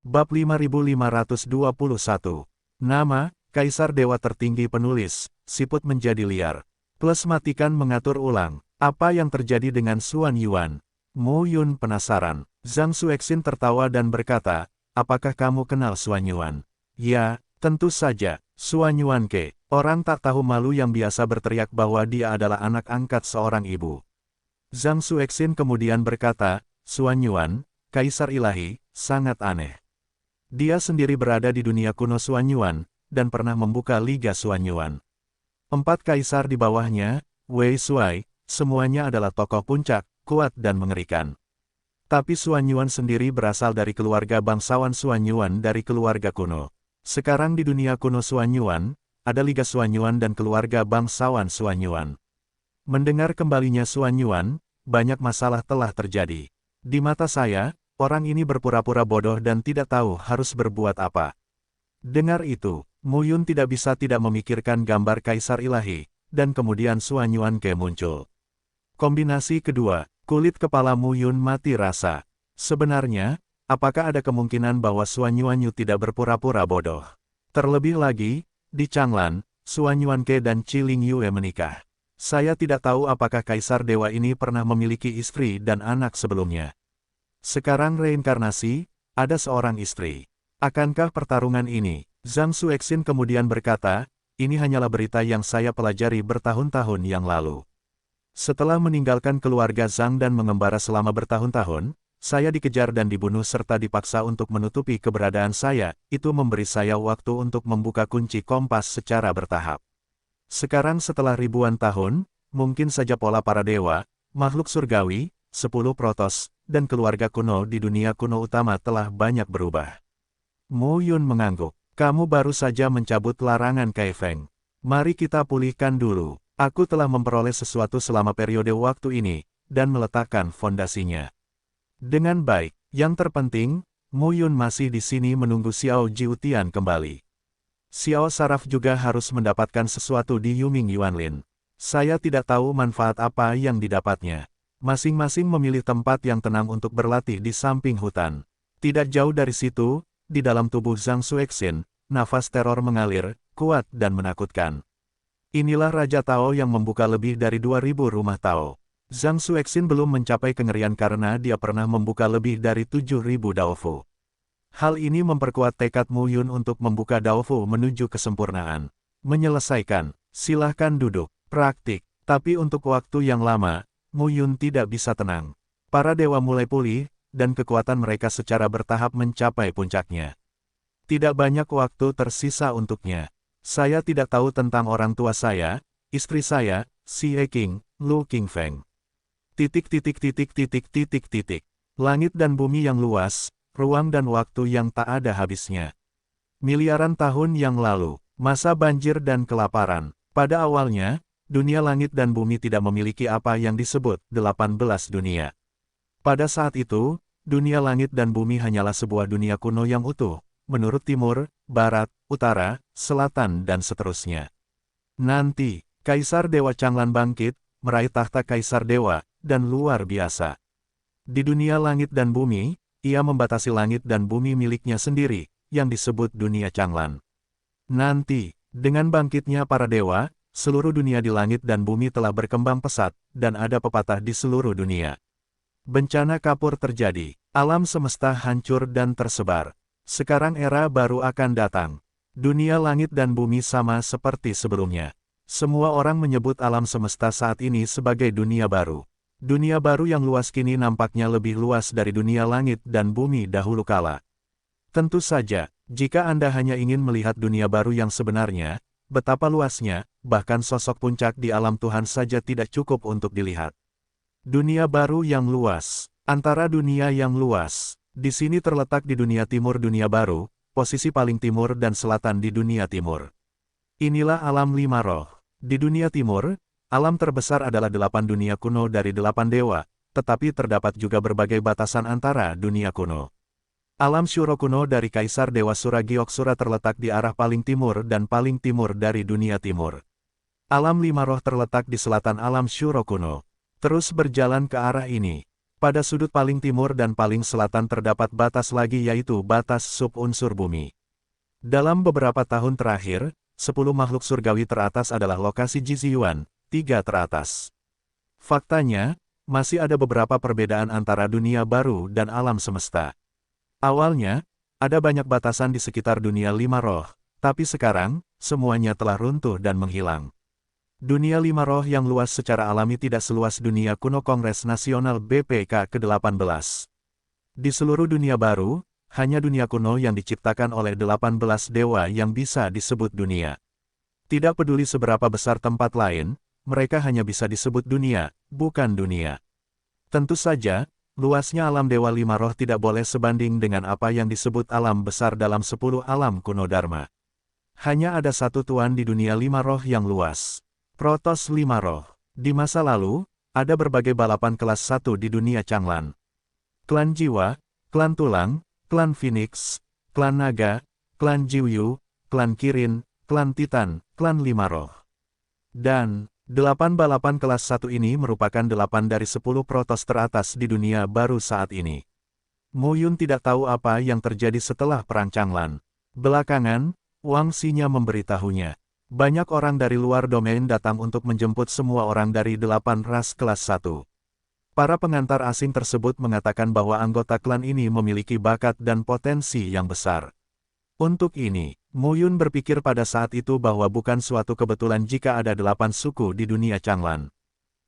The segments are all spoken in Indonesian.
Bab 5521. Nama, Kaisar Dewa Tertinggi Penulis, siput menjadi liar. Plus matikan mengatur ulang. Apa yang terjadi dengan Xuan Yuan? Mo Yun penasaran. Zhang Xuexin tertawa dan berkata, apakah kamu kenal Xuan Yuan? Ya, tentu saja. Xuan Yuan ke, orang tak tahu malu yang biasa berteriak bahwa dia adalah anak angkat seorang ibu. Zhang Xuexin kemudian berkata, Xuan Yuan, Kaisar Ilahi, sangat aneh. Dia sendiri berada di dunia kuno Xuan Yuan, dan pernah membuka Liga Xuan Yuan. 4 kaisar di bawahnya, Wei Shuai, semuanya adalah tokoh puncak, kuat dan mengerikan. Tapi Xuan Yuan sendiri berasal dari keluarga bangsawan Xuan Yuan dari keluarga kuno. Sekarang di dunia kuno Xuan Yuan, ada Liga Xuan Yuan dan keluarga bangsawan Xuan Yuan. Mendengar kembalinya Xuan Yuan, banyak masalah telah terjadi. Di mata saya, orang ini berpura-pura bodoh dan tidak tahu harus berbuat apa. Dengar itu, Mo Yun tidak bisa tidak memikirkan gambar Kaisar Ilahi, dan kemudian Xuan Yuan ke muncul. Kombinasi kedua, kulit kepala Mo Yun mati rasa. Sebenarnya, apakah ada kemungkinan bahwa Xuan Yuan tidak berpura-pura bodoh? Terlebih lagi, di Changlan, Xuan Yuan ke dan Qi Ling Yue menikah. Saya tidak tahu apakah Kaisar Dewa ini pernah memiliki istri dan anak sebelumnya. Sekarang reinkarnasi, ada seorang istri. Akankah pertarungan ini? Zhang Xuexin kemudian berkata, ini hanyalah berita yang saya pelajari bertahun-tahun yang lalu. Setelah meninggalkan keluarga Zhang dan mengembara selama bertahun-tahun, saya dikejar dan dibunuh serta dipaksa untuk menutupi keberadaan saya, itu memberi saya waktu untuk membuka kunci kompas secara bertahap. Sekarang setelah ribuan tahun, mungkin saja pola para dewa, makhluk surgawi, 10 protos, dan keluarga kuno di dunia kuno utama telah banyak berubah. Mo Yun mengangguk. Kamu baru saja mencabut larangan Kaifeng. Mari kita pulihkan dulu. Aku telah memperoleh sesuatu selama periode waktu ini, dan meletakkan fondasinya. Dengan baik, yang terpenting, Mo Yun masih di sini menunggu Xiao Jiutian kembali. Xiao Saraf juga harus mendapatkan sesuatu di Yuming Yuanlin. Saya tidak tahu manfaat apa yang didapatnya. Masing-masing memilih tempat yang tenang untuk berlatih di samping hutan. Tidak jauh dari situ, di dalam tubuh Zhang Xuexin, nafas teror mengalir, kuat dan menakutkan. Inilah Raja Tao yang membuka lebih dari 2000 rumah Tao. Zhang Xuexin belum mencapai kengerian karena dia pernah membuka lebih dari 7000 Daofu. Hal ini memperkuat tekad Mo Yun untuk membuka Daofu menuju kesempurnaan. Menyelesaikan, silahkan duduk, praktik, tapi untuk waktu yang lama, Mo Yun tidak bisa tenang. Para dewa mulai pulih, dan kekuatan mereka secara bertahap mencapai puncaknya. Tidak banyak waktu tersisa untuknya. Saya tidak tahu tentang orang tua saya, istri saya, Xie Qing, Lu Qingfeng. Langit dan bumi yang luas, ruang dan waktu yang tak ada habisnya. Miliaran tahun yang lalu, masa banjir dan kelaparan. Pada awalnya, dunia langit dan bumi tidak memiliki apa yang disebut 18 dunia. Pada saat itu, dunia langit dan bumi hanyalah sebuah dunia kuno yang utuh, menurut timur, barat, utara, selatan dan seterusnya. Nanti, Kaisar Dewa Changlan bangkit, meraih tahta Kaisar Dewa, dan luar biasa. Di dunia langit dan bumi, ia membatasi langit dan bumi miliknya sendiri, yang disebut dunia Changlan. Nanti, dengan bangkitnya para dewa, seluruh dunia di langit dan bumi telah berkembang pesat, dan ada pepatah di seluruh dunia. Bencana kapur terjadi, alam semesta hancur dan tersebar. Sekarang era baru akan datang. Dunia langit dan bumi sama seperti sebelumnya. Semua orang menyebut alam semesta saat ini sebagai dunia baru. Dunia baru yang luas kini nampaknya lebih luas dari dunia langit dan bumi dahulu kala. Tentu saja, jika Anda hanya ingin melihat dunia baru yang sebenarnya, betapa luasnya, bahkan sosok puncak di alam Tuhan saja tidak cukup untuk dilihat. Dunia baru yang luas, antara dunia yang luas, di sini terletak di dunia timur dunia baru, posisi paling timur dan selatan di dunia timur. Inilah alam 5 roh. Di dunia timur, alam terbesar adalah 8 dunia kuno dari 8 dewa, tetapi terdapat juga berbagai batasan antara dunia kuno. Alam Shuro kuno dari Kaisar Dewa Sura Gyeoksura terletak di arah paling timur dan paling timur dari dunia timur. Alam 5 roh terletak di selatan alam Shuro kuno. Terus berjalan ke arah ini. Pada sudut paling timur dan paling selatan terdapat batas lagi yaitu batas subunsur bumi. Dalam beberapa tahun terakhir, 10 makhluk surgawi teratas adalah lokasi Jiziyuan, 3 teratas. Faktanya, masih ada beberapa perbedaan antara dunia baru dan alam semesta. Awalnya, ada banyak batasan di sekitar dunia lima roh, tapi sekarang, semuanya telah runtuh dan menghilang. Dunia lima roh yang luas secara alami tidak seluas dunia kuno Kongres Nasional BPK ke-18. Di seluruh dunia baru, hanya dunia kuno yang diciptakan oleh 18 dewa yang bisa disebut dunia. Tidak peduli seberapa besar tempat lain, mereka hanya bisa disebut dunia, bukan dunia. Tentu saja, luasnya alam dewa lima roh tidak boleh sebanding dengan apa yang disebut alam besar dalam 10 alam kuno Dharma. Hanya ada satu tuan di dunia lima roh yang luas. Protos lima roh. Di masa lalu, ada berbagai balapan kelas 1 di dunia Changlan. Klan Jiwa, Klan Tulang, Klan Phoenix, Klan Naga, Klan Jiwyu, Klan Kirin, Klan Titan, Klan Lima Roh. Dan, 8 balapan kelas 1 ini merupakan 8 dari 10 protos teratas di dunia baru saat ini. Mo Yun tidak tahu apa yang terjadi setelah Perang Changlan. Belakangan, Wang Xinya memberitahunya. Banyak orang dari luar domain datang untuk menjemput semua orang dari 8 ras kelas 1. Para pengantar asing tersebut mengatakan bahwa anggota klan ini memiliki bakat dan potensi yang besar. Untuk ini, Mo Yun berpikir pada saat itu bahwa bukan suatu kebetulan jika ada 8 suku di dunia Changlan.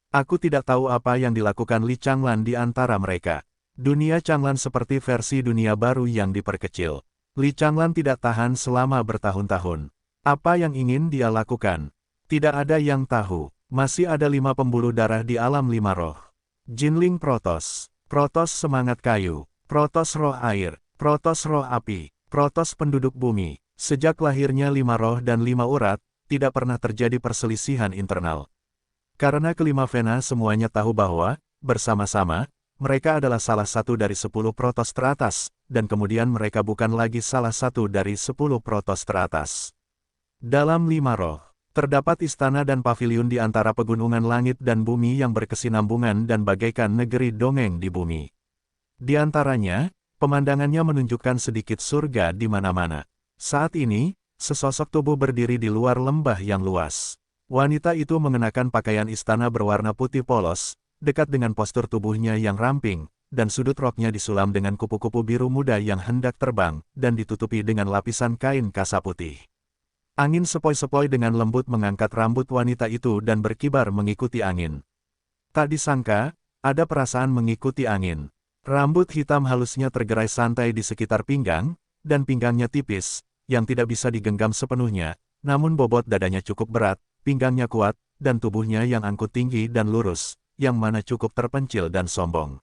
Aku tidak tahu apa yang dilakukan Li Changlan di antara mereka. Dunia Changlan seperti versi dunia baru yang diperkecil. Li Changlan tidak tahan selama bertahun-tahun. Apa yang ingin dia lakukan? Tidak ada yang tahu. Masih ada 5 pembuluh darah di alam lima roh. Jinling Protos, Protos semangat kayu, Protos roh air, Protos roh api, Protos penduduk bumi. Sejak lahirnya 5 roh dan 5 urat, tidak pernah terjadi perselisihan internal. Karena kelima Vena semuanya tahu bahwa, bersama-sama, mereka adalah salah satu dari 10 protos teratas, dan kemudian mereka bukan lagi salah satu dari 10 protos teratas. Dalam lima roh, terdapat istana dan paviliun di antara pegunungan langit dan bumi yang berkesinambungan dan bagaikan negeri dongeng di bumi. Di antaranya, pemandangannya menunjukkan sedikit surga di mana-mana. Saat ini, sesosok tubuh berdiri di luar lembah yang luas. Wanita itu mengenakan pakaian istana berwarna putih polos, dekat dengan postur tubuhnya yang ramping, dan sudut roknya disulam dengan kupu-kupu biru muda yang hendak terbang, dan ditutupi dengan lapisan kain kasa putih. Angin sepoi-sepoi dengan lembut mengangkat rambut wanita itu dan berkibar mengikuti angin. Tak disangka, ada perasaan mengikuti angin. Rambut hitam halusnya tergerai santai di sekitar pinggang, dan pinggangnya tipis, yang tidak bisa digenggam sepenuhnya, namun bobot dadanya cukup berat, pinggangnya kuat, dan tubuhnya yang angkut tinggi dan lurus, yang mana cukup terpencil dan sombong.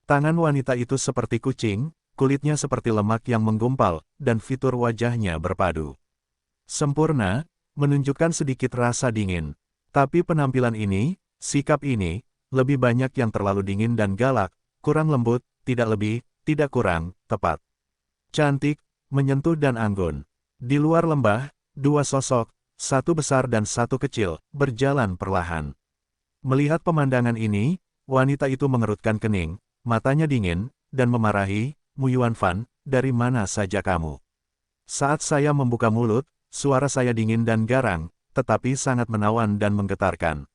Tangan wanita itu seperti kucing, kulitnya seperti lemak yang menggumpal, dan fitur wajahnya berpadu sempurna, menunjukkan sedikit rasa dingin. Tapi penampilan ini, sikap ini, lebih banyak yang terlalu dingin dan galak, kurang lembut, tidak lebih, tidak kurang, tepat. Cantik, menyentuh dan anggun. Di luar lembah, 2 sosok, satu besar dan satu kecil, berjalan perlahan. Melihat pemandangan ini, wanita itu mengerutkan kening, matanya dingin, dan memarahi, Mu Yuanfan, dari mana saja kamu? Saat saya membuka mulut, suara saya dingin dan garang, tetapi sangat menawan dan menggetarkan.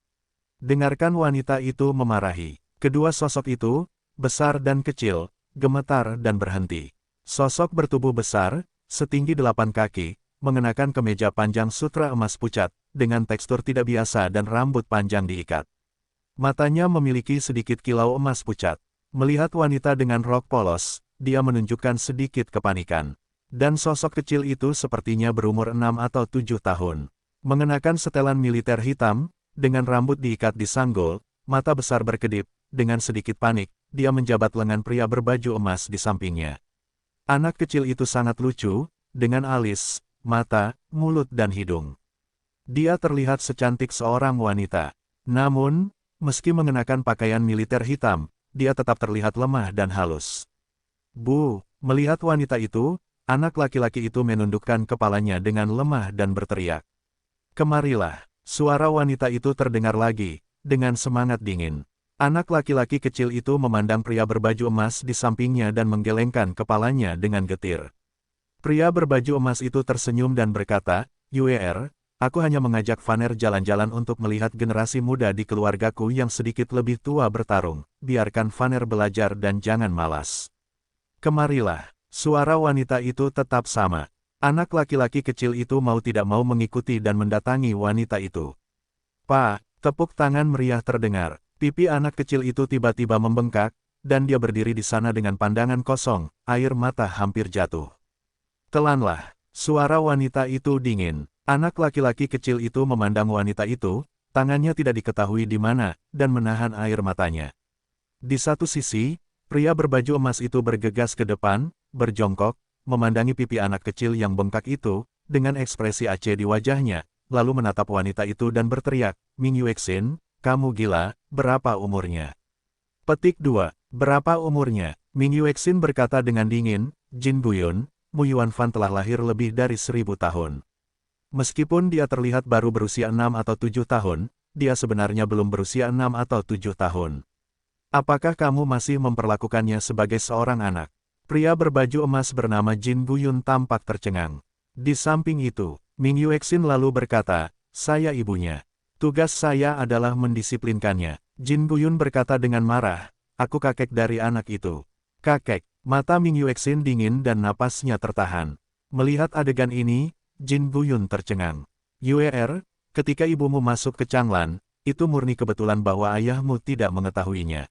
Dengarkan wanita itu memarahi. Kedua sosok itu, besar dan kecil, gemetar dan berhenti. Sosok bertubuh besar, setinggi 8 kaki, mengenakan kemeja panjang sutra emas pucat, dengan tekstur tidak biasa dan rambut panjang diikat. Matanya memiliki sedikit kilau emas pucat. Melihat wanita dengan rok polos, dia menunjukkan sedikit kepanikan. Dan sosok kecil itu sepertinya berumur 6 atau 7 tahun. Mengenakan setelan militer hitam, dengan rambut diikat di sanggul, mata besar berkedip, dengan sedikit panik, dia menjabat lengan pria berbaju emas di sampingnya. Anak kecil itu sangat lucu, dengan alis, mata, mulut dan hidung. Dia terlihat secantik seorang wanita. Namun, meski mengenakan pakaian militer hitam, dia tetap terlihat lemah dan halus. Bu, melihat wanita itu, anak laki-laki itu menundukkan kepalanya dengan lemah dan berteriak. Kemarilah, suara wanita itu terdengar lagi, dengan semangat dingin. Anak laki-laki kecil itu memandang pria berbaju emas di sampingnya dan menggelengkan kepalanya dengan getir. Pria berbaju emas itu tersenyum dan berkata, "Yuer, aku hanya mengajak Vaner jalan-jalan untuk melihat generasi muda di keluargaku yang sedikit lebih tua bertarung. Biarkan Vaner belajar dan jangan malas." "Kemarilah." Suara wanita itu tetap sama. Anak laki-laki kecil itu mau tidak mau mengikuti dan mendatangi wanita itu. "Pak!" Tepuk tangan meriah terdengar. Pipi anak kecil itu tiba-tiba membengkak, dan dia berdiri di sana dengan pandangan kosong, air mata hampir jatuh. "Telanlah." Suara wanita itu dingin. Anak laki-laki kecil itu memandang wanita itu, tangannya tidak diketahui di mana, dan menahan air matanya. Di satu sisi, pria berbaju emas itu bergegas ke depan, berjongkok, memandangi pipi anak kecil yang bengkak itu, dengan ekspresi aceh di wajahnya, lalu menatap wanita itu dan berteriak, "Ming Yuexin, kamu gila, berapa umurnya?" Petik 2. Berapa umurnya? Ming Yuexin berkata dengan dingin, "Jin Guyun, Mu Yuanfan telah lahir lebih dari 1000 tahun. Meskipun dia terlihat baru berusia 6 atau 7 tahun, dia sebenarnya belum berusia 6 atau 7 tahun. Apakah kamu masih memperlakukannya sebagai seorang anak?" Pria berbaju emas bernama Jin Guyun tampak tercengang. Di samping itu, Ming Yuexin lalu berkata, "Saya ibunya. Tugas saya adalah mendisiplinkannya." Jin Guyun berkata dengan marah, "Aku kakek dari anak itu." "Kakek?" Mata Ming Yuexin dingin dan napasnya tertahan. Melihat adegan ini, Jin Guyun tercengang. "Yuer, ketika ibumu masuk ke Changlan, itu murni kebetulan bahwa ayahmu tidak mengetahuinya.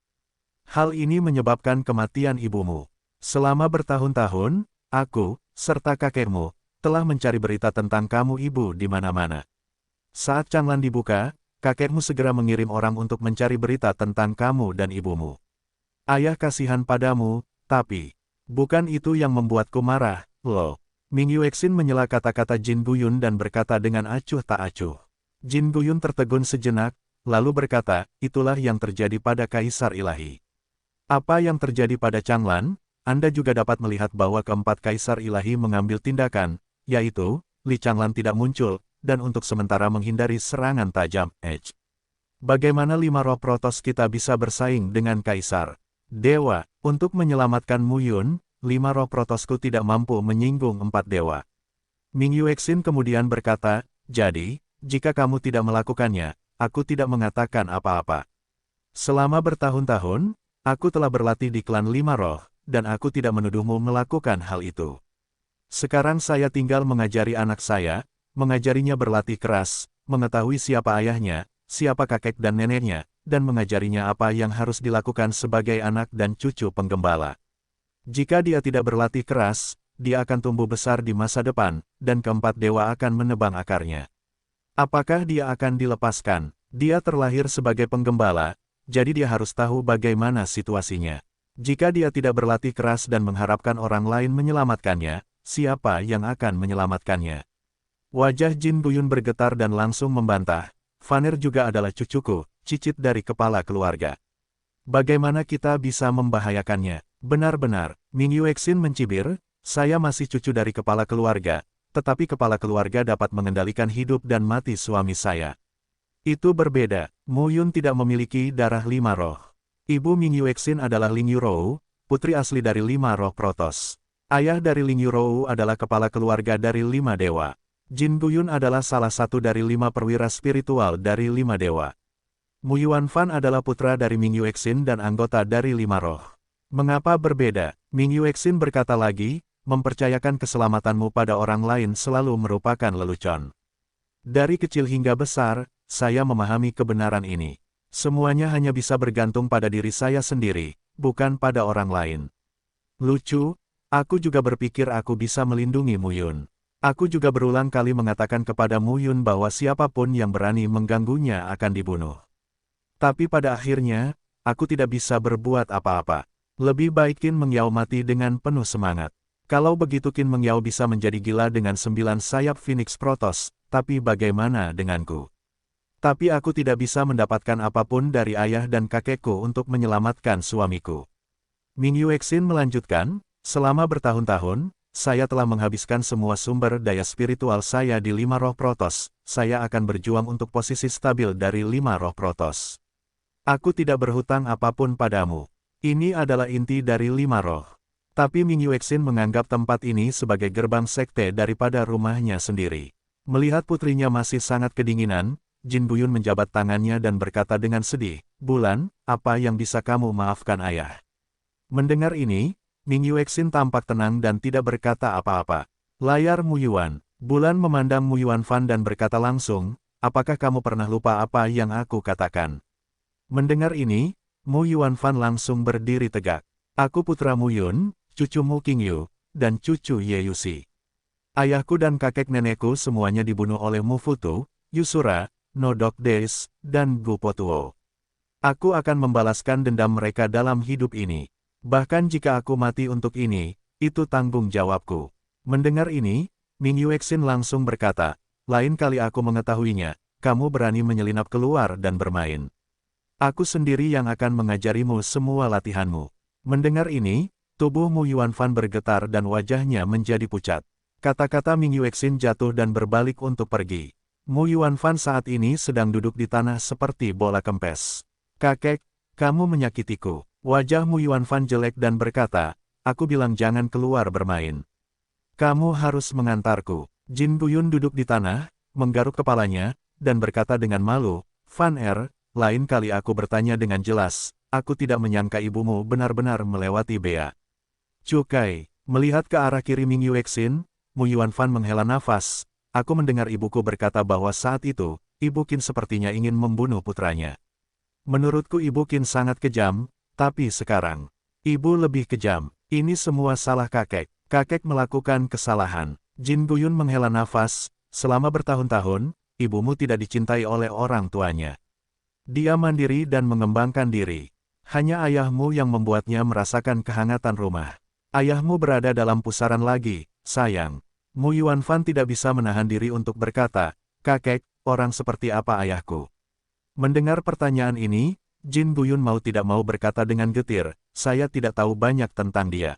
Hal ini menyebabkan kematian ibumu. Selama bertahun-tahun, aku, serta kakekmu, telah mencari berita tentang kamu ibu di mana-mana. Saat Changlan dibuka, kakekmu segera mengirim orang untuk mencari berita tentang kamu dan ibumu. Ayah kasihan padamu, tapi bukan itu yang membuatku marah, loh." Ming Yuexin menyela kata-kata Jin Guyun dan berkata dengan acuh tak acuh. Jin Guyun tertegun sejenak, lalu berkata, "Itulah yang terjadi pada Kaisar Ilahi. Apa yang terjadi pada Changlan? Anda juga dapat melihat bahwa keempat Kaisar Ilahi mengambil tindakan, yaitu, Li Changlan tidak muncul, dan untuk sementara menghindari serangan tajam, Bagaimana 5 roh protos kita bisa bersaing dengan Kaisar Dewa? Untuk menyelamatkan Mu Yun, 5 roh protosku tidak mampu menyinggung 4 dewa." Ming Yuexin kemudian berkata, "Jadi, jika kamu tidak melakukannya, aku tidak mengatakan apa-apa. Selama bertahun-tahun, aku telah berlatih di klan 5 roh, dan aku tidak menuduhmu melakukan hal itu. Sekarang saya tinggal mengajari anak saya, mengajarinya berlatih keras, mengetahui siapa ayahnya, siapa kakek dan neneknya, dan mengajarinya apa yang harus dilakukan sebagai anak dan cucu penggembala. Jika dia tidak berlatih keras, dia akan tumbuh besar di masa depan, dan keempat dewa akan menebang akarnya. Apakah dia akan dilepaskan? Dia terlahir sebagai penggembala, jadi dia harus tahu bagaimana situasinya. Jika dia tidak berlatih keras dan mengharapkan orang lain menyelamatkannya, siapa yang akan menyelamatkannya?" Wajah Jin Guyun bergetar dan langsung membantah, "Vaner juga adalah cucuku, cicit dari kepala keluarga. Bagaimana kita bisa membahayakannya?" "Benar-benar," Ming Yuexin mencibir, "saya masih cucu dari kepala keluarga, tetapi kepala keluarga dapat mengendalikan hidup dan mati suami saya. Itu berbeda. Mu Yun tidak memiliki darah 5 roh. Ibu Ming Yuexin adalah Ling Yurou, putri asli dari 5 roh protos. Ayah dari Ling Yurou adalah kepala keluarga dari 5 dewa. Jin Guyun adalah salah satu dari 5 perwira spiritual dari 5 dewa. Mu Yuanfan adalah putra dari Ming Yuexin dan anggota dari 5 roh. Mengapa berbeda?" Ming Yuexin berkata lagi, "Mempercayakan keselamatanmu pada orang lain selalu merupakan lelucon. Dari kecil hingga besar, saya memahami kebenaran ini. Semuanya hanya bisa bergantung pada diri saya sendiri, bukan pada orang lain. Lucu, aku juga berpikir aku bisa melindungi Mu Yun. Aku juga berulang kali mengatakan kepada Mu Yun bahwa siapapun yang berani mengganggunya akan dibunuh. Tapi pada akhirnya, aku tidak bisa berbuat apa-apa. Lebih baik Qin Mengyao mati dengan penuh semangat. Kalau begitu Qin Mengyao bisa menjadi gila dengan 9 sayap Phoenix Protoss, tapi bagaimana denganku? Tapi aku tidak bisa mendapatkan apapun dari ayah dan kakekku untuk menyelamatkan suamiku." Ming Yuexin melanjutkan, "Selama bertahun-tahun, saya telah menghabiskan semua sumber daya spiritual saya di 5 roh protos. Saya akan berjuang untuk posisi stabil dari 5 roh protos. Aku tidak berhutang apapun padamu. Ini adalah inti dari 5 roh. Tapi Ming Yuexin menganggap tempat ini sebagai gerbang sekte daripada rumahnya sendiri. Melihat putrinya masih sangat kedinginan, Jin Buyun menjabat tangannya dan berkata dengan sedih, "Bulan, apa yang bisa kamu maafkan ayah?" Mendengar ini, Ming Yuexin tampak tenang dan tidak berkata apa-apa. Layar Mu Yuan. Bulan memandang Mu Yuan Fan dan berkata langsung, "Apakah kamu pernah lupa apa yang aku katakan?" Mendengar ini, Mu Yuan Fan langsung berdiri tegak. "Aku putra Mu Yun, cucu Mu Qingyu, dan cucu Ye Yuxi. Ayahku dan kakek nenekku semuanya dibunuh oleh Mu Futu, Yusura, No Dog Days, dan Gu Potuo. Aku akan membalaskan dendam mereka dalam hidup ini. Bahkan jika aku mati untuk ini, itu tanggung jawabku." Mendengar ini, Ming Yuexin langsung berkata, "Lain kali aku mengetahuinya, kamu berani menyelinap keluar dan bermain. Aku sendiri yang akan mengajarimu semua latihanmu." Mendengar ini, tubuh Mu Yuan Fan bergetar dan wajahnya menjadi pucat. Kata-kata Ming Yuexin jatuh dan berbalik untuk pergi. Mu Yuan Fan saat ini sedang duduk di tanah seperti bola kempes. "Kakek, kamu menyakitiku." Wajah Mu Yuan Fan jelek dan berkata, "Aku bilang jangan keluar bermain. Kamu harus mengantarku." Jin Buyun duduk di tanah, menggaruk kepalanya, dan berkata dengan malu, "Fan lain kali aku bertanya dengan jelas, aku tidak menyangka ibumu benar-benar melewati bea." Cukai, melihat ke arah kiri Ming Yuexin, Mu Yuan Fan menghela nafas, "Aku mendengar ibuku berkata bahwa saat itu, Ibu Qin sepertinya ingin membunuh putranya. Menurutku Ibu Qin sangat kejam, tapi sekarang, Ibu lebih kejam. Ini semua salah kakek. Kakek melakukan kesalahan." Jin Buyun menghela nafas, "Selama bertahun-tahun, ibumu tidak dicintai oleh orang tuanya. Dia mandiri dan mengembangkan diri. Hanya ayahmu yang membuatnya merasakan kehangatan rumah. Ayahmu berada dalam pusaran lagi, sayang." Mu Yuan Fan tidak bisa menahan diri untuk berkata, "Kakek, orang seperti apa ayahku?" Mendengar pertanyaan ini, Jin Buyun mau tidak mau berkata dengan getir, "Saya tidak tahu banyak tentang dia."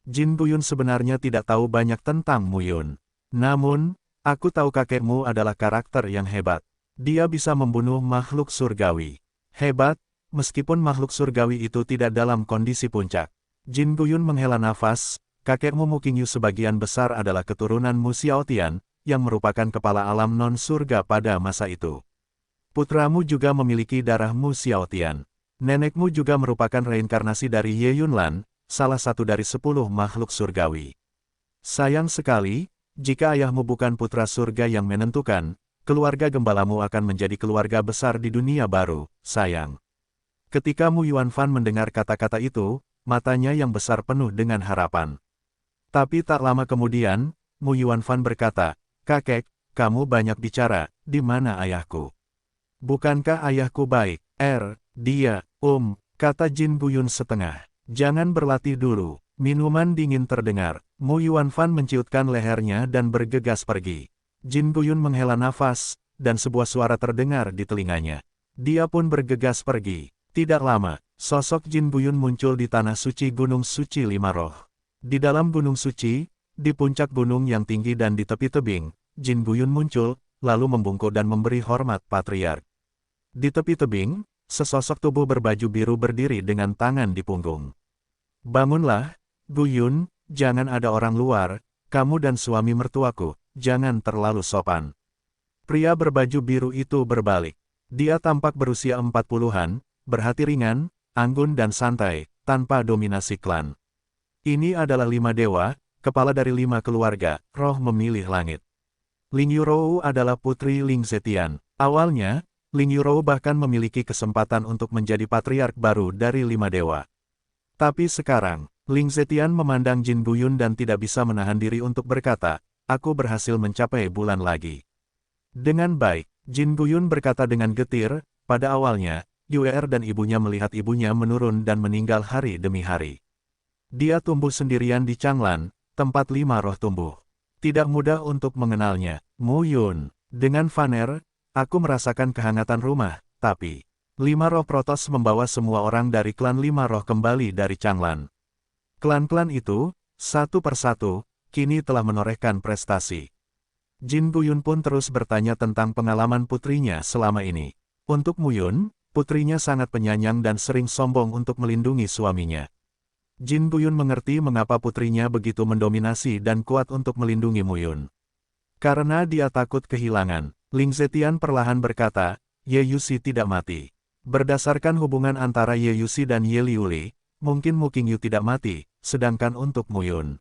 Jin Buyun sebenarnya tidak tahu banyak tentang Mu Yun. "Namun, aku tahu kakekmu adalah karakter yang hebat. Dia bisa membunuh makhluk surgawi. Hebat, meskipun makhluk surgawi itu tidak dalam kondisi puncak." Jin Buyun menghela nafas, "Kakekmu Mu Qingyu sebagian besar adalah keturunan Mu Xiaotian, yang merupakan kepala alam non-surga pada masa itu. Putramu juga memiliki darah Mu Xiaotian. Nenekmu juga merupakan reinkarnasi dari Ye Yunlan, salah satu dari 10 makhluk surgawi. Sayang sekali, jika ayahmu bukan putra surga yang menentukan, keluarga gembalamu akan menjadi keluarga besar di dunia baru, sayang." Ketika Mu Yuan Fan mendengar kata-kata itu, matanya yang besar penuh dengan harapan. Tapi tak lama kemudian, Mu Yuan Fan berkata, "Kakek, kamu banyak bicara, di mana ayahku? Bukankah ayahku baik?" Dia, kata Jin Buyun setengah. "Jangan berlatih dulu." Minuman dingin terdengar. Mu Yuan Fan menciutkan lehernya dan bergegas pergi. Jin Buyun menghela nafas, dan sebuah suara terdengar di telinganya. Dia pun bergegas pergi. Tidak lama, sosok Jin Buyun muncul di tanah suci Gunung Suci Lima Roh. Di dalam Gunung Suci, di puncak gunung yang tinggi dan di tepi tebing, Jin Buyun muncul, lalu membungkuk dan memberi hormat patriark. Di tepi tebing, sesosok tubuh berbaju biru berdiri dengan tangan di punggung. "Bangunlah, Buyun, jangan ada orang luar, kamu dan suami mertuaku, jangan terlalu sopan." Pria berbaju biru itu berbalik. Dia tampak berusia 40-an, berhati ringan, anggun dan santai, tanpa dominasi klan. Ini adalah 5 dewa, kepala dari 5 keluarga, roh memilih langit. Ling Yurou adalah putri Ling Zetian. Awalnya, Ling Yurou bahkan memiliki kesempatan untuk menjadi patriark baru dari 5 dewa. Tapi sekarang, Ling Zetian memandang Jin Buyun dan tidak bisa menahan diri untuk berkata, "Aku berhasil mencapai bulan lagi." Dengan baik, Jin Buyun berkata dengan getir, "Pada awalnya, Yuer dan ibunya melihat ibunya menurun dan meninggal hari demi hari. Dia tumbuh sendirian di Changlan, tempat 5 roh tumbuh. Tidak mudah untuk mengenalnya, Mu Yun. Dengan Faner, aku merasakan kehangatan rumah, tapi 5 roh Protos membawa semua orang dari klan 5 roh kembali dari Changlan. Klan-klan itu, satu persatu, kini telah menorehkan prestasi." Jin Buyun pun terus bertanya tentang pengalaman putrinya selama ini. Untuk Mu Yun, Putrinya sangat penyayang dan sering sombong untuk melindungi suaminya. Jin Guyun mengerti mengapa putrinya begitu mendominasi dan kuat untuk melindungi Muyun. Karena dia takut kehilangan, Ling Zetian perlahan berkata, Ye Yuxi tidak mati. Berdasarkan hubungan antara Ye Yuxi dan Ye Liuli, mungkin Mu Qingyu tidak mati, sedangkan untuk Muyun.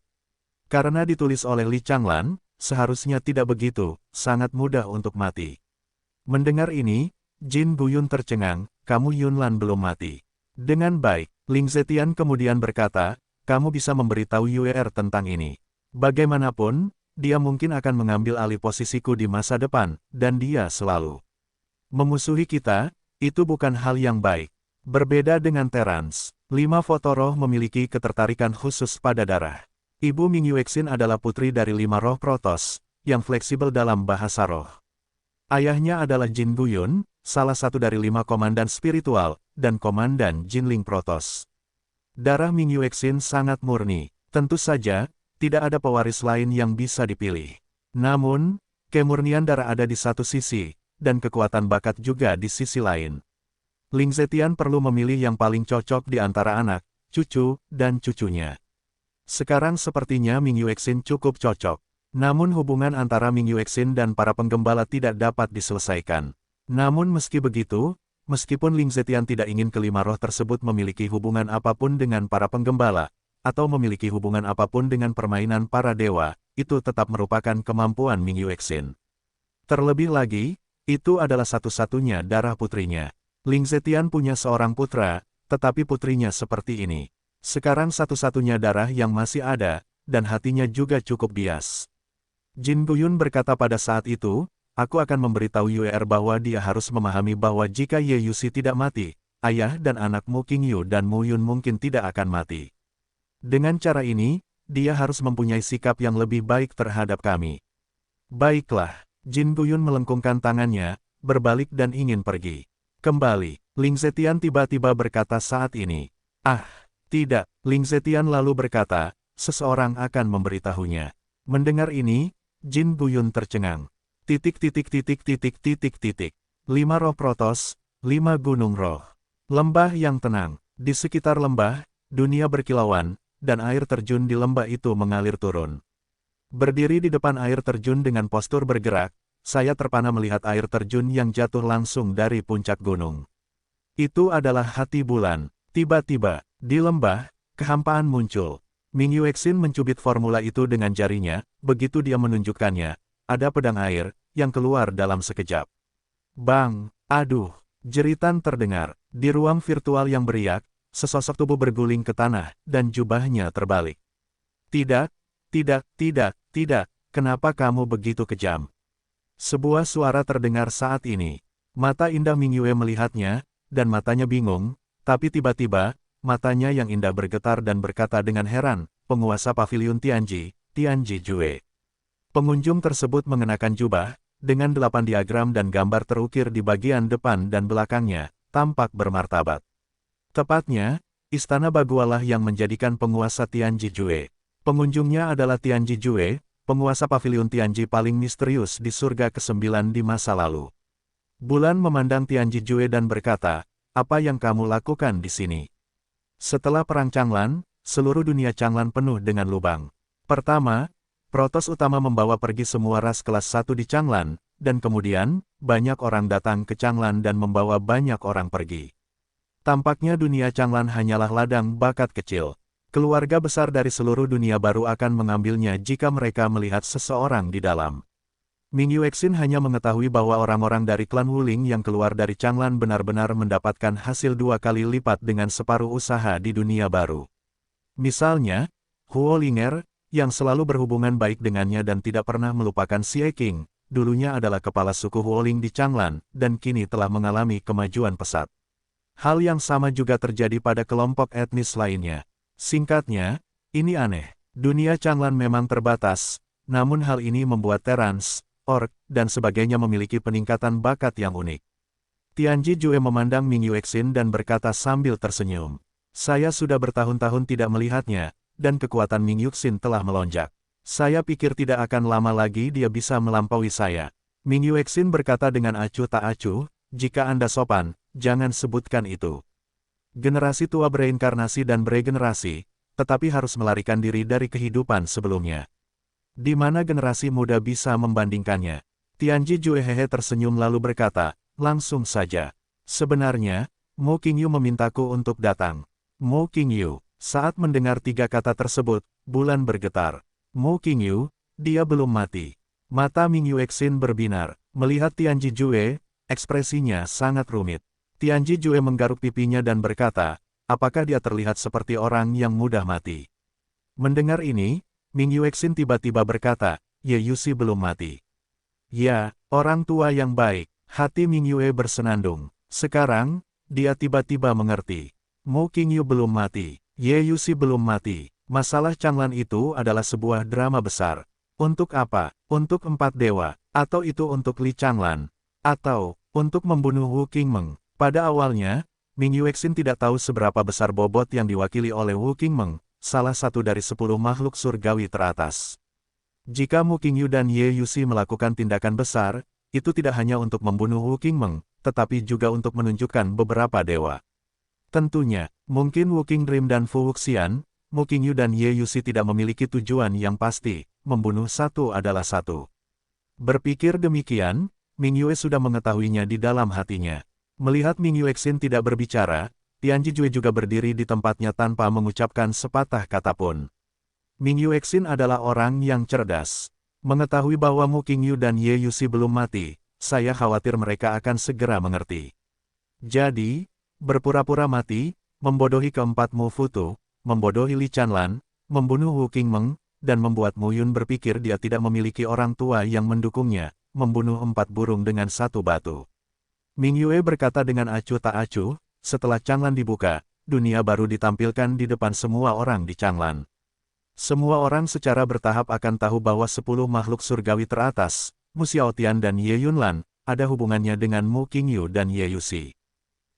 Karena ditulis oleh Li Changlan, seharusnya tidak begitu, sangat mudah untuk mati. Mendengar ini, Jin Guyun tercengang, kamu Yunlan belum mati. Dengan baik, Ling Zetian kemudian berkata, kamu bisa memberitahu Yuer tentang ini. Bagaimanapun, dia mungkin akan mengambil alih posisiku di masa depan, dan dia selalu memusuhi kita, itu bukan hal yang baik. Berbeda dengan Terence, 5 foto roh memiliki ketertarikan khusus pada darah. Ibu Ming Yuexin adalah putri dari 5 roh Protoss, yang fleksibel dalam bahasa roh. Ayahnya adalah Jin Guyun, salah satu dari 5 komandan spiritual, dan komandan Jinling Protoss. Darah Ming Yuexin sangat murni, tentu saja, tidak ada pewaris lain yang bisa dipilih. Namun, kemurnian darah ada di satu sisi, dan kekuatan bakat juga di sisi lain. Ling Zetian perlu memilih yang paling cocok di antara anak, cucu, dan cucunya. Sekarang sepertinya Ming Yuexin cukup cocok. Namun hubungan antara Ming Yuexin dan para penggembala tidak dapat diselesaikan. Namun meski begitu, meskipun Ling Zetian tidak ingin kelima roh tersebut memiliki hubungan apapun dengan para penggembala, atau memiliki hubungan apapun dengan permainan para dewa, itu tetap merupakan kemampuan Ming Yuexin. Terlebih lagi, itu adalah satu-satunya darah putrinya. Ling Zetian punya seorang putra, tetapi putrinya seperti ini. Sekarang satu-satunya darah yang masih ada, dan hatinya juga cukup bias. Jin Guyun berkata pada saat itu, aku akan memberitahu Yuer bahwa dia harus memahami bahwa jika Ye Yuxi tidak mati, ayah dan anak Mu Qingyu dan Muyun mungkin tidak akan mati. Dengan cara ini, dia harus mempunyai sikap yang lebih baik terhadap kami. Baiklah, Jin Guyun melengkungkan tangannya, berbalik dan ingin pergi. Kembali, Ling Zetian tiba-tiba berkata saat ini. Ah, tidak, Ling Zetian lalu berkata, seseorang akan memberitahunya. Mendengar ini, Jin Guyun tercengang. 5 roh Protoss, 5 gunung roh. Lembah yang tenang. Di sekitar lembah, dunia berkilauan, dan air terjun di lembah itu mengalir turun. Berdiri di depan air terjun dengan postur bergerak, saya terpana melihat air terjun yang jatuh langsung dari puncak gunung. Itu adalah hati bulan. Tiba-tiba, di lembah, kehampaan muncul. Ming Yuexin mencubit formula itu dengan jarinya, begitu dia menunjukkannya, ada pedang air, yang keluar dalam sekejap. Bang! Aduh! Jeritan terdengar. Di ruang virtual yang beriak, sesosok tubuh berguling ke tanah, dan jubahnya terbalik. Tidak, kenapa kamu begitu kejam? Sebuah suara terdengar saat ini. Mata indah Ming Yue melihatnya, dan matanya bingung, tapi tiba-tiba, matanya yang indah bergetar dan berkata dengan heran, penguasa paviliun Tianji Jue. Pengunjung tersebut mengenakan jubah, dengan 8 diagram dan gambar terukir di bagian depan dan belakangnya, tampak bermartabat. Tepatnya, Istana Bagualah yang menjadikan penguasa Tianji Jue. Pengunjungnya adalah Tianji Jue, penguasa paviliun Tianji paling misterius di surga ke-9 di masa lalu. Bulan memandang Tianji Jue dan berkata, apa yang kamu lakukan di sini? Setelah perang Changlan, seluruh dunia Changlan penuh dengan lubang. Pertama, Protoss utama membawa pergi semua ras kelas 1 di Changlan, dan kemudian, banyak orang datang ke Changlan dan membawa banyak orang pergi. Tampaknya dunia Changlan hanyalah ladang bakat kecil. Keluarga besar dari seluruh dunia baru akan mengambilnya jika mereka melihat seseorang di dalam. Ming Yuexin hanya mengetahui bahwa orang-orang dari klan Wuling yang keluar dari Changlan benar-benar mendapatkan hasil 2 kali lipat dengan separuh usaha di dunia baru. Misalnya, Huo Linger, yang selalu berhubungan baik dengannya dan tidak pernah melupakan Xie Qing, dulunya adalah kepala suku Huoling di Changlan, dan kini telah mengalami kemajuan pesat. Hal yang sama juga terjadi pada kelompok etnis lainnya. Singkatnya, ini aneh. Dunia Changlan memang terbatas, namun hal ini membuat Terence, Orc, dan sebagainya memiliki peningkatan bakat yang unik. Tianji Jue memandang Ming Yuexin dan berkata sambil tersenyum. Saya sudah bertahun-tahun tidak melihatnya, dan kekuatan Ming Yuexin telah melonjak. Saya pikir tidak akan lama lagi dia bisa melampaui saya. Ming Yuexin berkata dengan acuh tak acuh, jika Anda sopan, jangan sebutkan itu. Generasi tua bereinkarnasi dan beregenerasi, tetapi harus melarikan diri dari kehidupan sebelumnya. Di mana generasi muda bisa membandingkannya? Tianji Jue hehe tersenyum lalu berkata, langsung saja. Sebenarnya, Mo Qingyu memintaku untuk datang. Mo Qingyu, saat mendengar 3 kata tersebut, bulan bergetar. Mo Qingyu, dia belum mati. Mata Ming Yuexin berbinar, melihat Tianji Jue, ekspresinya sangat rumit. Tianji Jue menggaruk pipinya dan berkata, apakah dia terlihat seperti orang yang mudah mati? Mendengar ini, Ming Yuexin tiba-tiba berkata, Ye Yusi belum mati. Ya, orang tua yang baik, hati Ming Yue bersenandung. Sekarang, dia tiba-tiba mengerti. Mo Qingyu belum mati, Ye Yusi belum mati. Masalah Changlan itu adalah sebuah drama besar. Untuk apa? Untuk 4 dewa, atau itu untuk Li Changlan, atau untuk membunuh Wu Qingmeng. Pada awalnya, Ming Yuexin tidak tahu seberapa besar bobot yang diwakili oleh Wu Qingmeng, salah satu dari 10 makhluk surgawi teratas. Jika Mo Qingyu dan Ye Yusi melakukan tindakan besar, itu tidak hanya untuk membunuh Wu Qingmeng, tetapi juga untuk menunjukkan beberapa dewa. Tentunya, mungkin Wu Qingdream dan Fu Wuxian, Mo Qingyu dan Ye Yusi tidak memiliki tujuan yang pasti. Membunuh satu adalah satu. Berpikir demikian, Ming Yue sudah mengetahuinya di dalam hatinya. Melihat Ming Yuexin tidak berbicara, Tianji Jue juga berdiri di tempatnya tanpa mengucapkan sepatah kata pun. Ming Yuexin adalah orang yang cerdas. Mengetahui bahwa Mo Qingyu dan Ye Yusi belum mati, saya khawatir mereka akan segera mengerti. Jadi, berpura-pura mati, membodohi keempat Mo Futu, membodohi Li Chanlan, membunuh Wu Qingmeng, dan membuat Mu Yun berpikir dia tidak memiliki orang tua yang mendukungnya, membunuh 4 burung dengan 1 batu. Ming Yue berkata dengan acuh tak acuh, setelah Changlan dibuka, dunia baru ditampilkan di depan semua orang di Changlan. Semua orang secara bertahap akan tahu bahwa 10 makhluk surgawi teratas, Mu Xiaotian dan Ye Yunlan, ada hubungannya dengan Mo Qingyu dan Ye Yusi.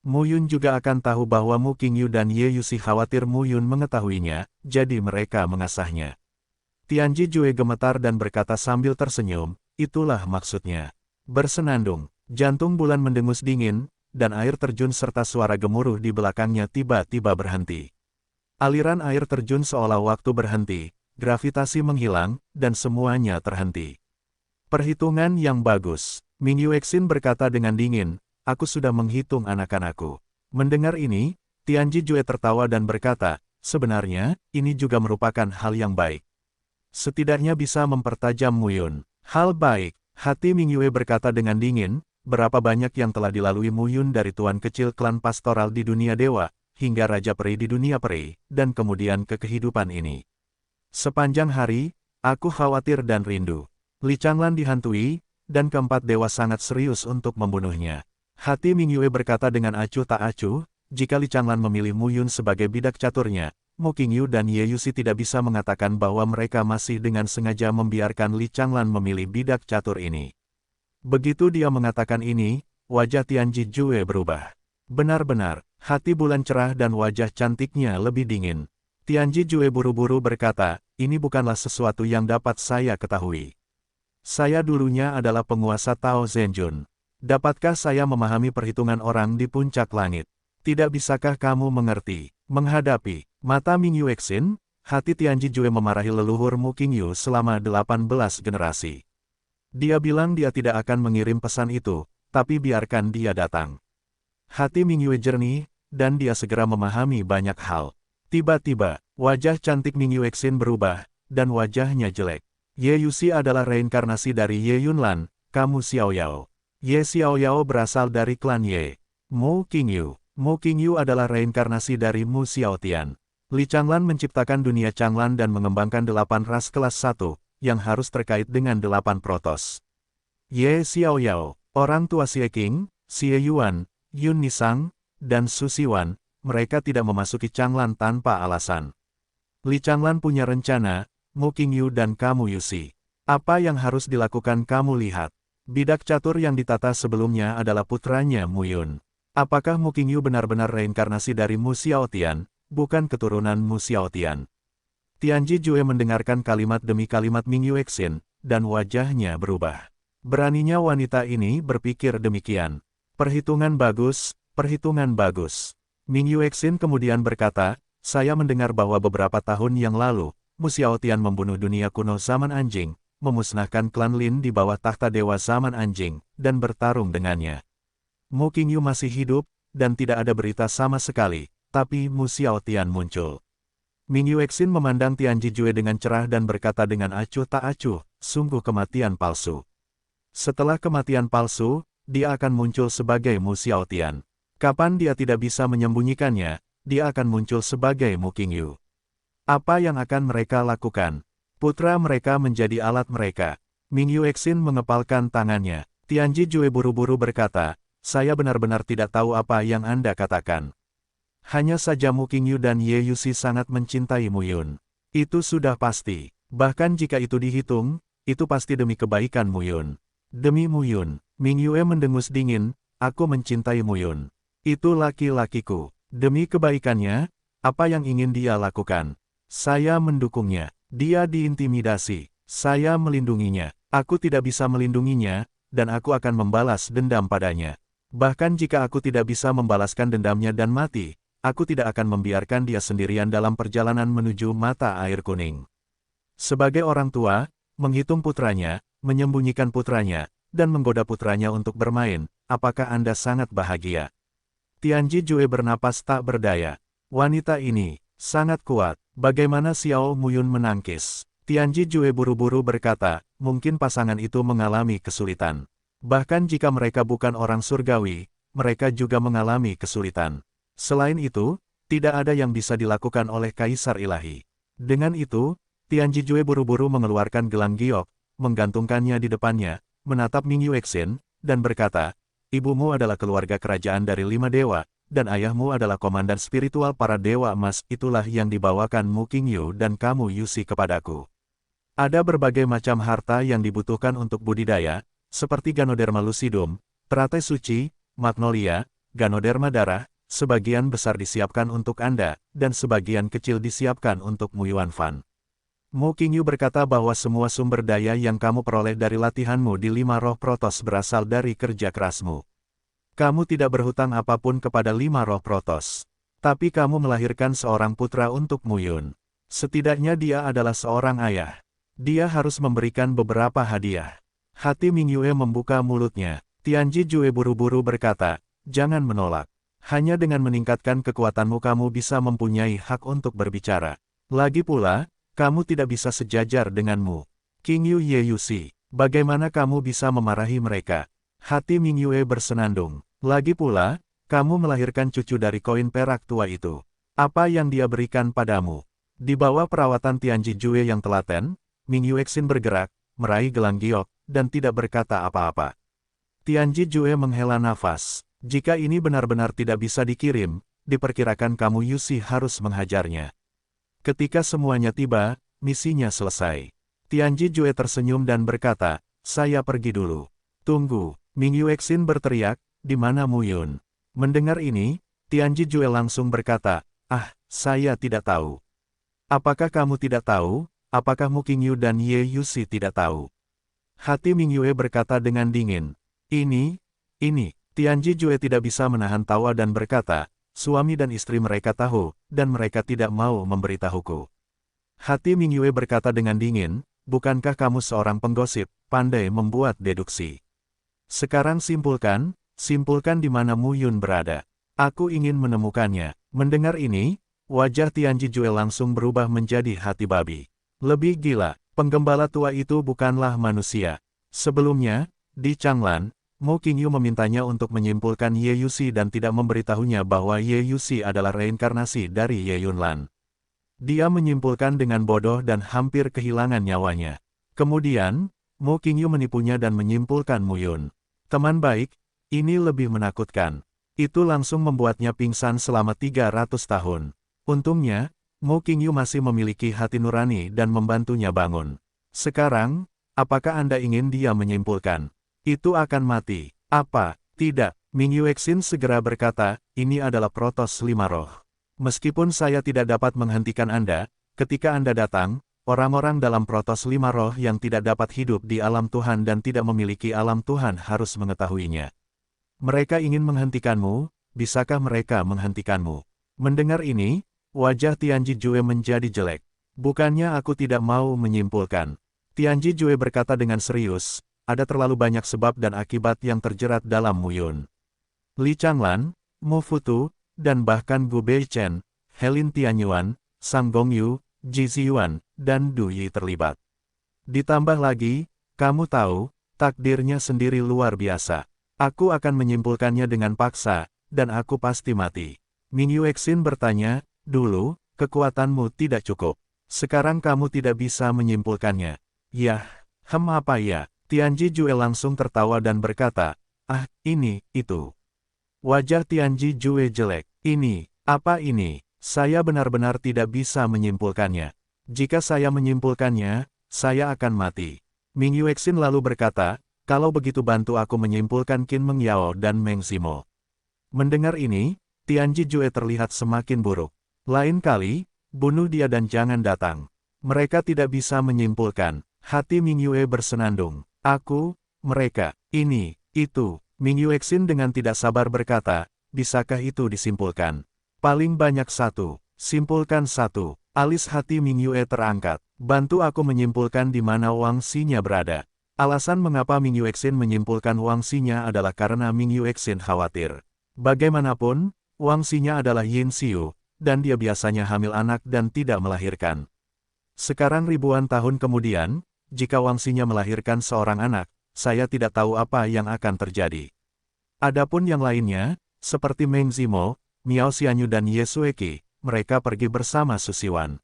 Mu Yun juga akan tahu bahwa Mo Qingyu dan Ye Yusi khawatir Mu Yun mengetahuinya, jadi mereka mengasahnya. Tianji Jue gemetar dan berkata sambil tersenyum, itulah maksudnya. Bersenandung, jantung bulan mendengus dingin, dan air terjun serta suara gemuruh di belakangnya tiba-tiba berhenti. Aliran air terjun seolah waktu berhenti, gravitasi menghilang, dan semuanya terhenti. Perhitungan yang bagus, Ming Yuexin berkata dengan dingin, aku sudah menghitung anak-anakku. Mendengar ini, Tianji Jue tertawa dan berkata, sebenarnya, ini juga merupakan hal yang baik. Setidaknya bisa mempertajam Mu Yun. Hal baik, hati Ming Yue berkata dengan dingin, berapa banyak yang telah dilalui Mu Yun dari tuan kecil klan pastoral di dunia dewa, hingga raja peri di dunia peri, dan kemudian ke kehidupan ini. Sepanjang hari, aku khawatir dan rindu. Li Changlan dihantui, dan keempat dewa sangat serius untuk membunuhnya. Hati Ming Yue berkata dengan acuh tak acuh, jika Li Changlan memilih Mu Yun sebagai bidak caturnya, Mo Qingyu dan Ye Yusi tidak bisa mengatakan bahwa mereka masih dengan sengaja membiarkan Li Changlan memilih bidak catur ini. Begitu dia mengatakan ini, wajah Tianji Jue berubah. Benar-benar, hati bulan cerah dan wajah cantiknya lebih dingin. Tianji Jue buru-buru berkata, ini bukanlah sesuatu yang dapat saya ketahui. Saya dulunya adalah penguasa Tao Zhenjun. Dapatkah saya memahami perhitungan orang di puncak langit? Tidak bisakah kamu mengerti, menghadapi mata Ming Yuexin, hati Tianji Jue memarahi leluhur Mo Qingyu selama 18 generasi. Dia bilang dia tidak akan mengirim pesan itu, tapi biarkan dia datang. Hati Ming Yue jernih, dan dia segera memahami banyak hal. Tiba-tiba, wajah cantik Ming Yuexin berubah, dan wajahnya jelek. Ye Yusi adalah reinkarnasi dari Ye Yunlan, kamu Xiaoyao. Ye Xiaoyao berasal dari klan Ye. Mo Qingyu adalah reinkarnasi dari Mu Xiaotian. Li Changlan menciptakan dunia Changlan dan mengembangkan 8 ras kelas 1, yang harus terkait dengan 8 protos. Ye Xiaoyao, orang tua Xie Qing, Xie Yuan, Yun Nisang, dan Su Xiwan, mereka tidak memasuki Changlan tanpa alasan. Li Changlan punya rencana, Mo Qingyu dan kamu Yusi. Apa yang harus dilakukan kamu lihat. Bidak catur yang ditata sebelumnya adalah putranya Mu Yun. Apakah Mo Qingyu benar-benar reinkarnasi dari Mu Xiaotian? Bukan keturunan Mu Xiaotian. Tianji Jue mendengarkan kalimat demi kalimat Ming Yuexin, dan wajahnya berubah. Beraninya wanita ini berpikir demikian. Perhitungan bagus, perhitungan bagus. Ming Yuexin kemudian berkata, saya mendengar bahwa beberapa tahun yang lalu, Mu Xiaotian membunuh dunia kuno zaman anjing, memusnahkan klan Lin di bawah takhta dewa zaman anjing, dan bertarung dengannya. Mu Qingyu masih hidup, dan tidak ada berita sama sekali, tapi Mu Xiaotian muncul. Ming Yuexin memandang Tianji Jue dengan cerah dan berkata dengan acuh tak acuh, sungguh kematian palsu. Setelah kematian palsu, dia akan muncul sebagai Mu Xiaotian. Kapan dia tidak bisa menyembunyikannya, dia akan muncul sebagai Mu Qingyu. Apa yang akan mereka lakukan? Putra mereka menjadi alat mereka. Ming Yuexin mengepalkan tangannya. Tianji Jue buru-buru berkata, saya benar-benar tidak tahu apa yang Anda katakan. Hanya saja Mu Qingyu dan Ye Yuxi sangat mencintai Mu Yun. Itu sudah pasti. Bahkan jika itu dihitung, itu pasti demi kebaikan Mu Yun. Demi Mu Yun, Ming Yue mendengus dingin, aku mencintai Mu Yun. Itu laki-lakiku. Demi kebaikannya, apa yang ingin dia lakukan? Saya mendukungnya. Dia diintimidasi. Saya melindunginya. Aku tidak bisa melindunginya, dan aku akan membalas dendam padanya. Bahkan jika aku tidak bisa membalaskan dendamnya dan mati, aku tidak akan membiarkan dia sendirian dalam perjalanan menuju mata air kuning. Sebagai orang tua, menghitung putranya, menyembunyikan putranya, dan menggoda putranya untuk bermain, apakah Anda sangat bahagia? Tianji Jue bernapas tak berdaya. Wanita ini sangat kuat. Bagaimana Xiao Muyun menangkis? Tianji Jue buru-buru berkata, mungkin pasangan itu mengalami kesulitan. Bahkan jika mereka bukan orang surgawi, mereka juga mengalami kesulitan. Selain itu, tidak ada yang bisa dilakukan oleh Kaisar Ilahi. Dengan itu, Tianji Jue buru-buru mengeluarkan gelang giok, menggantungkannya di depannya, menatap Ming Yuexin, dan berkata, ibumu adalah keluarga kerajaan dari 5 dewa, dan ayahmu adalah komandan spiritual para dewa emas, itulah yang dibawakan Mu Qingyu dan kamu Yuxi kepadaku. Ada berbagai macam harta yang dibutuhkan untuk budidaya, seperti Ganoderma lucidum, teratai suci, magnolia, Ganoderma darah, sebagian besar disiapkan untuk Anda, dan sebagian kecil disiapkan untuk Mu Yuanfan. Mu Qingyu berkata bahwa semua sumber daya yang kamu peroleh dari latihanmu di 5 roh protos berasal dari kerja kerasmu. Kamu tidak berhutang apapun kepada 5 roh protos. Tapi kamu melahirkan seorang putra untuk Mu Yun. Setidaknya dia adalah seorang ayah. Dia harus memberikan beberapa hadiah. Hati Ming Yue membuka mulutnya. Tianji Jue buru-buru berkata, jangan menolak. Hanya dengan meningkatkan kekuatanmu kamu bisa mempunyai hak untuk berbicara. Lagi pula, kamu tidak bisa sejajar denganmu. Qingyu Ye Yuxi, bagaimana kamu bisa memarahi mereka? Hati Ming Yue bersenandung. Lagi pula, kamu melahirkan cucu dari koin perak tua itu. Apa yang dia berikan padamu? Di bawah perawatan Tianji Jue yang telaten, Ming Yuexin bergerak, meraih gelang giok, dan tidak berkata apa-apa. Tianji Jue menghela nafas. Jika ini benar-benar tidak bisa dikirim, diperkirakan kamu Yuxi harus menghajarnya. Ketika semuanya tiba, misinya selesai. Tianji Jue tersenyum dan berkata, saya pergi dulu. Tunggu, Ming Yuexin berteriak, di mana Mu Yun? Mendengar ini, Tianji Jue langsung berkata, saya tidak tahu. Apakah kamu tidak tahu? Apakah Mu Qingyu dan Ye Yuxi tidak tahu? Hati Ming Yue berkata dengan dingin. Ini. Tianji Jue tidak bisa menahan tawa dan berkata, suami dan istri mereka tahu, dan mereka tidak mau memberitahuku. Hati Ming Yue berkata dengan dingin, bukankah kamu seorang penggosip, pandai membuat deduksi? Sekarang simpulkan di mana Mu Yun berada. Aku ingin menemukannya. Mendengar ini, wajah Tianji Jue langsung berubah menjadi hati babi. Lebih gila, penggembala tua itu bukanlah manusia. Sebelumnya, di Changlan, Mu Qingyu memintanya untuk menyimpulkan Ye Yuxi dan tidak memberitahunya bahwa Ye Yuxi adalah reinkarnasi dari Ye Yunlan. Dia menyimpulkan dengan bodoh dan hampir kehilangan nyawanya. Kemudian, Mu Qingyu menipunya dan menyimpulkan Mu Yun. Teman baik, ini lebih menakutkan. Itu langsung membuatnya pingsan selama 300 tahun. Untungnya, Mu Qingyu masih memiliki hati nurani dan membantunya bangun. Sekarang, apakah Anda ingin dia menyimpulkan? Itu akan mati. Apa? Tidak. Ming Yuexin segera berkata, ini adalah protos 5 roh. Meskipun saya tidak dapat menghentikan Anda, ketika Anda datang, orang-orang dalam protos 5 roh yang tidak dapat hidup di alam Tuhan dan tidak memiliki alam Tuhan harus mengetahuinya. Mereka ingin menghentikanmu, bisakah mereka menghentikanmu? Mendengar ini, wajah Tianji Jue menjadi jelek. Bukannya aku tidak mau menyimpulkan. Tianji Jue berkata dengan serius, ada terlalu banyak sebab dan akibat yang terjerat dalam Muyun. Li Changlan, Mu Futu, dan bahkan Gu Beichen, Helin Tianyuan, Sang Gongyu, Ji Ziyuan, dan Du Yi terlibat. Ditambah lagi, kamu tahu, takdirnya sendiri luar biasa. Aku akan menyimpulkannya dengan paksa, dan aku pasti mati. Ming Yuexin bertanya, dulu, kekuatanmu tidak cukup. Sekarang kamu tidak bisa menyimpulkannya. Yah, apa ya? Tianji Jue langsung tertawa dan berkata, ini, itu. Wajah Tianji Jue jelek. Ini, apa ini? Saya benar-benar tidak bisa menyimpulkannya. Jika saya menyimpulkannya, saya akan mati. Ming Yuexin lalu berkata, kalau begitu bantu aku menyimpulkan Qin Meng Yao dan Meng Zimo. Mendengar ini, Tianji Jue terlihat semakin buruk. Lain kali, bunuh dia dan jangan datang. Mereka tidak bisa menyimpulkan. Hati Ming Yue bersenandung. Aku, mereka, ini, itu. Ming Yuexin dengan tidak sabar berkata, bisakah itu disimpulkan? Paling banyak satu. Simpulkan satu. Alis hati Ming Yue terangkat. Bantu aku menyimpulkan di mana Wang Xinya berada. Alasan mengapa Ming Yuexin menyimpulkan Wang Xinya adalah karena Ming Yuexin khawatir. Bagaimanapun, Wang Xinya adalah Yin Xiu, dan dia biasanya hamil anak dan tidak melahirkan. Sekarang ribuan tahun kemudian, jika Wang Xinya melahirkan seorang anak, saya tidak tahu apa yang akan terjadi. Adapun yang lainnya, seperti Meng Zimo, Miao Xianyu dan Ye Sueki, mereka pergi bersama Susiwan.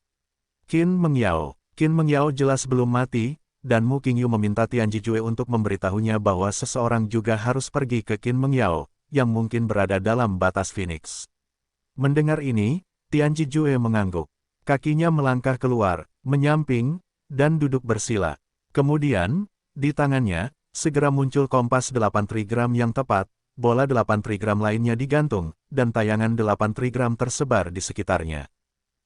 Qin Meng Yao jelas belum mati, dan Mu Qingyu meminta Tianji Jue untuk memberitahunya bahwa seseorang juga harus pergi ke Qin Meng Yao, yang mungkin berada dalam batas Phoenix. Mendengar ini, Tianji Jue mengangguk. Kakinya melangkah keluar, menyamping, dan duduk bersila. Kemudian, di tangannya, segera muncul kompas 8 trigram yang tepat, bola 8 trigram lainnya digantung, dan tayangan 8 trigram tersebar di sekitarnya.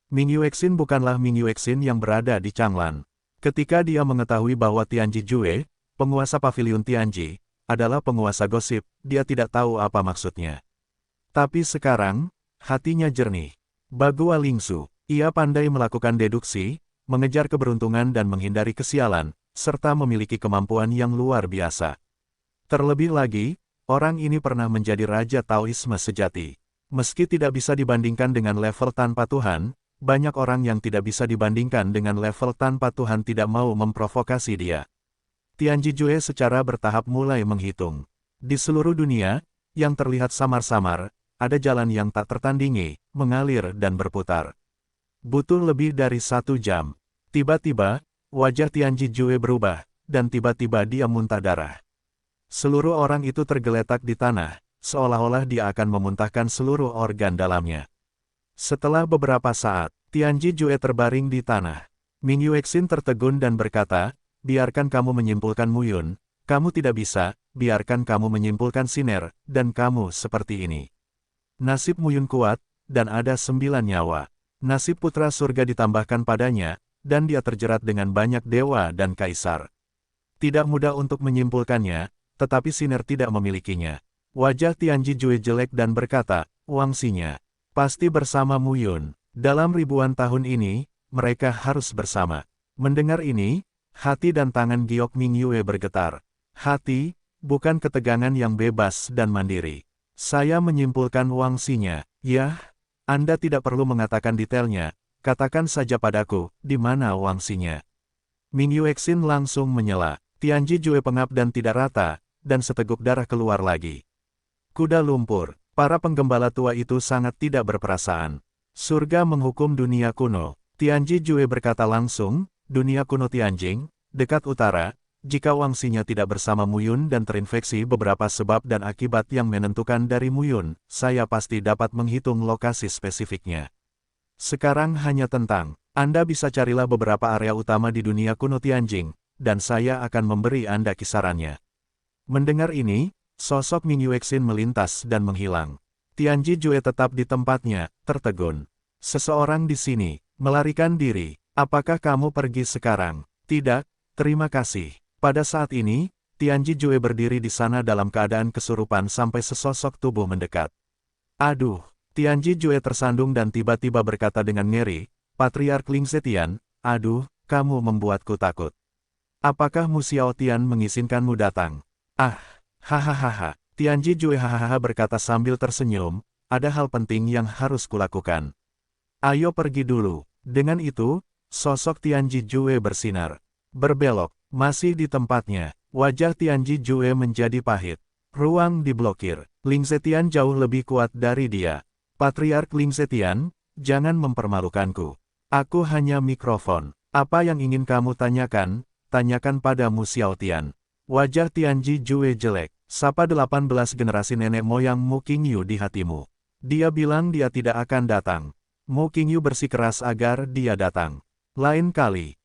Ming Yuexin bukanlah Ming Yuexin yang berada di Changlan. Ketika dia mengetahui bahwa Tianji Jue, penguasa pavilion Tianji, adalah penguasa gosip, dia tidak tahu apa maksudnya. Tapi sekarang, hatinya jernih. Bagua Lingsu, ia pandai melakukan deduksi, mengejar keberuntungan dan menghindari kesialan, serta memiliki kemampuan yang luar biasa. Terlebih lagi, orang ini pernah menjadi raja Taoisme sejati. Meski tidak bisa dibandingkan dengan level tanpa Tuhan, banyak orang yang tidak bisa dibandingkan dengan level tanpa Tuhan tidak mau memprovokasi dia. Tianji Jue secara bertahap mulai menghitung. Di seluruh dunia, yang terlihat samar-samar, ada jalan yang tak tertandingi, mengalir dan berputar. Butuh lebih dari 1 jam. Tiba-tiba, wajah Tianji Jue berubah, dan tiba-tiba dia muntah darah. Seluruh orang itu tergeletak di tanah, seolah-olah dia akan memuntahkan seluruh organ dalamnya. Setelah beberapa saat, Tianji Jue terbaring di tanah. Ming Yuexin tertegun dan berkata, biarkan kamu menyimpulkan Muyun, kamu tidak bisa, biarkan kamu menyimpulkan Siner, dan kamu seperti ini. Nasib Muyun kuat, dan ada 9 nyawa. Nasib putra surga ditambahkan padanya, dan dia terjerat dengan banyak dewa dan kaisar. Tidak mudah untuk menyimpulkannya, tetapi Siner tidak memilikinya. Wajah Tianji Jue jelek dan berkata, Wang Xinya pasti bersama Muyun. Dalam ribuan tahun ini, mereka harus bersama. Mendengar ini, hati dan tangan Giok Ming Yue bergetar. Hati, bukan ketegangan yang bebas dan mandiri. Saya menyimpulkan Wang Xinya. Yah, Anda tidak perlu mengatakan detailnya, katakan saja padaku, di mana Wang Xinya. Ming Yuexin langsung menyela. Tianji Jue pengap dan tidak rata, dan seteguk darah keluar lagi. Kuda lumpur. Para penggembala tua itu sangat tidak berperasaan. Surga menghukum dunia kuno. Tianji Jue berkata langsung, dunia kuno Tianjing, dekat utara, jika Wang Xinya tidak bersama Muyun dan terinfeksi beberapa sebab dan akibat yang menentukan dari Muyun, saya pasti dapat menghitung lokasi spesifiknya. Sekarang hanya tentang, Anda bisa carilah beberapa area utama di dunia kuno Tianjing, dan saya akan memberi Anda kisarannya. Mendengar ini, sosok Ming Yuexin melintas dan menghilang. Tianji Jue tetap di tempatnya, tertegun. Seseorang di sini, melarikan diri. Apakah kamu pergi sekarang? Tidak, terima kasih. Pada saat ini, Tianji Jue berdiri di sana dalam keadaan kesurupan sampai sesosok tubuh mendekat. Aduh, Tianji Jue tersandung dan tiba-tiba berkata dengan ngeri, Patriark Ling Zetian, aduh, kamu membuatku takut. Apakah Mu Xiaotian mengizinkanmu datang? Ah, hahaha. Tianji Jue hahaha berkata sambil tersenyum, ada hal penting yang harus kulakukan. Ayo pergi dulu. Dengan itu, sosok Tianji Jue bersinar. Berbelok, masih di tempatnya, wajah Tianji Jue menjadi pahit. Ruang diblokir. Ling Zetian jauh lebih kuat dari dia. Patriark Ling Zetian, jangan mempermalukanku. Aku hanya mikrofon. Apa yang ingin kamu tanyakan? Tanyakan pada Mu Xiaotian. Wajah Tianji Jue jelek. Sapa 18 generasi nenek moyang Mu Qingyu di hatimu. Dia bilang dia tidak akan datang. Mu Qingyu bersikeras agar dia datang. Lain kali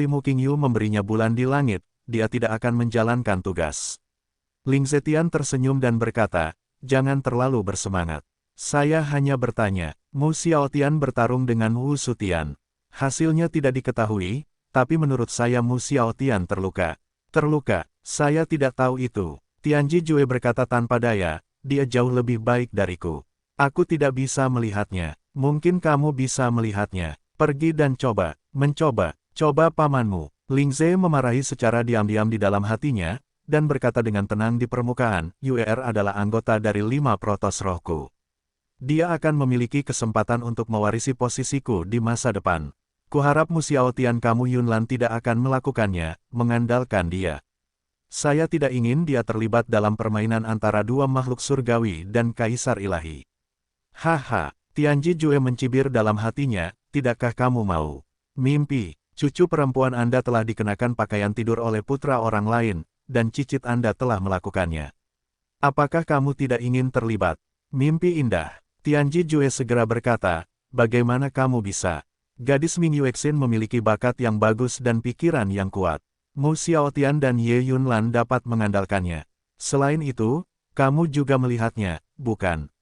Mu Qingyu memberinya bulan di langit, dia tidak akan menjalankan tugas. Ling Zetian tersenyum dan berkata, jangan terlalu bersemangat. Saya hanya bertanya, Mu Xiaotian bertarung dengan Wu Sutian. Hasilnya tidak diketahui, tapi menurut saya Mu Xiaotian terluka. Terluka, saya tidak tahu itu. Tianji Jue berkata tanpa daya, dia jauh lebih baik dariku. Aku tidak bisa melihatnya, mungkin kamu bisa melihatnya. Pergi dan mencoba pamanmu. Ling Ze memarahi secara diam-diam di dalam hatinya, dan berkata dengan tenang di permukaan, UER adalah anggota dari 5 protos rohku. Dia akan memiliki kesempatan untuk mewarisi posisiku di masa depan. Kuharap Mu Xiaotian kamu Yunlan tidak akan melakukannya, mengandalkan dia. Saya tidak ingin dia terlibat dalam permainan antara dua makhluk surgawi dan kaisar ilahi. Haha, Tianji Jue mencibir dalam hatinya, tidakkah kamu mau? Mimpi, cucu perempuan Anda telah dikenakan pakaian tidur oleh putra orang lain, dan cicit Anda telah melakukannya. Apakah kamu tidak ingin terlibat? Mimpi indah. Tianji Jue segera berkata, bagaimana kamu bisa? Gadis Ming Yuexin memiliki bakat yang bagus dan pikiran yang kuat. Mu Xiaotian dan Ye Yunlan dapat mengandalkannya. Selain itu, kamu juga melihatnya, bukan?